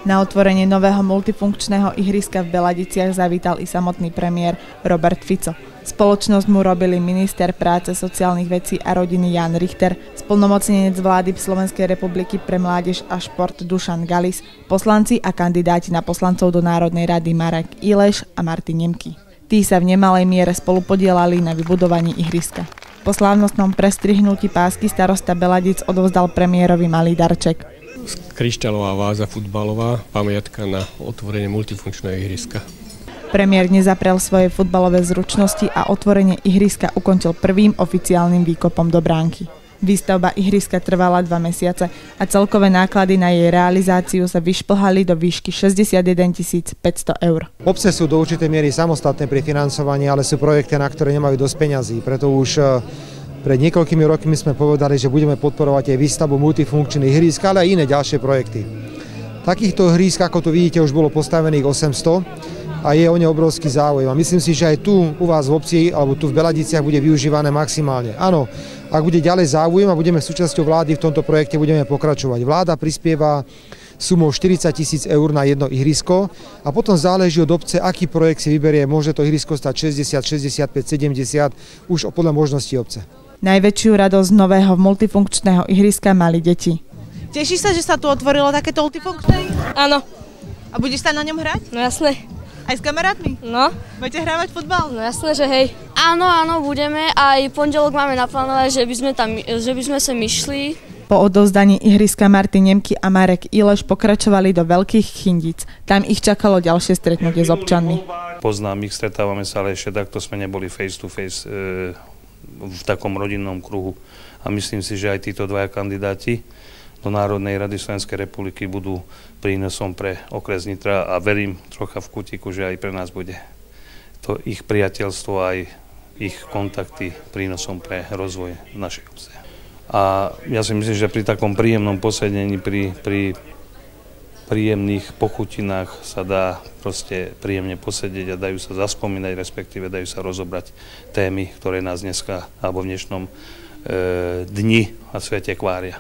Na otvorenie nového multifunkčného ihriska v Beladiciach zavítal i samotný premiér Robert Fico. Spoločnosť mu robili minister práce, sociálnych vecí a rodiny Jan Richter, splnomocnenec vlády Slovenskej republiky pre mládež a šport Dušan Galis, poslanci a kandidáti na poslancov do Národnej rady Marek Ileš a Martin Nemky. Tí sa v nemalej miere spolupodielali na vybudovaní ihriska. Po slávnostnom prestrihnutí pásky starosta Beladic odovzdal premiérovi malý darček. Kryštálová váza futbalová, pamiatka na otvorenie multifunkčného ihriska. Premiér nezaprel svoje futbalové zručnosti a otvorenie ihriska ukončil prvým oficiálnym výkopom do bránky. Výstavba ihriska trvala 2 mesiace a celkové náklady na jej realizáciu sa vyšplhali do výšky 61 500 eur. Obce sú do určitej miery samostatné pri financovaní, ale sú projekty, na ktoré nemajú dosť peňazí, preto už pred niekoľkými rokmi sme povedali, že budeme podporovať aj výstavbu multifunkčných ihrísk, ale aj iné ďalšie projekty. Takýchto ihrísk, ako tu vidíte, už bolo postavených 800 a je o ne obrovský záujem. A myslím si, že aj tu u vás v obci, alebo tu v Beladiciach bude využívané maximálne. Áno, ak bude ďalej záujem a budeme súčasťou vlády v tomto projekte, budeme pokračovať. Vláda prispieva sumou 40 000 eur na jedno ihrisko a potom záleží od obce, aký projekt si vyberie. Môže to ihrisko stať 60, 65, 70, už podľa možností obce. Najväčšiu radosť nového multifunkčného ihriska mali deti. Tešíš sa, že sa tu otvorilo takéto multifunkčné? Áno. A budeš sa na ňom hrať? No jasné. Aj s kamarátmi? No. Budete hrávať futbal? No jasné, že hej. Áno, budeme. Aj pondelok máme naplánované, že by sme sem išli. Po odovzdaní ihriska Martin Nemky a Marek Ileš pokračovali do Veľkých Chindíc. Tam ich čakalo ďalšie stretnutie s občanmi. Poznám ich, stretávame sa, ale ešte takto sme neboli face to face v takom rodinnom kruhu. A myslím si, že aj títo dvaja kandidáti do Národnej rady Slovenskej republiky budú prínosom pre okres Nitra a verím trocha v kutiku, že aj pre nás bude to ich priateľstvo aj ich kontakty prínosom pre rozvoj našej obce. A ja si myslím, že pri takom príjemnom posedení, pri príjemných pochutinách sa dá proste príjemne posedieť a dajú sa zaspomínať, respektíve dajú sa rozobrať témy, ktoré nás dneska alebo v dnešnom dni a svete kvária.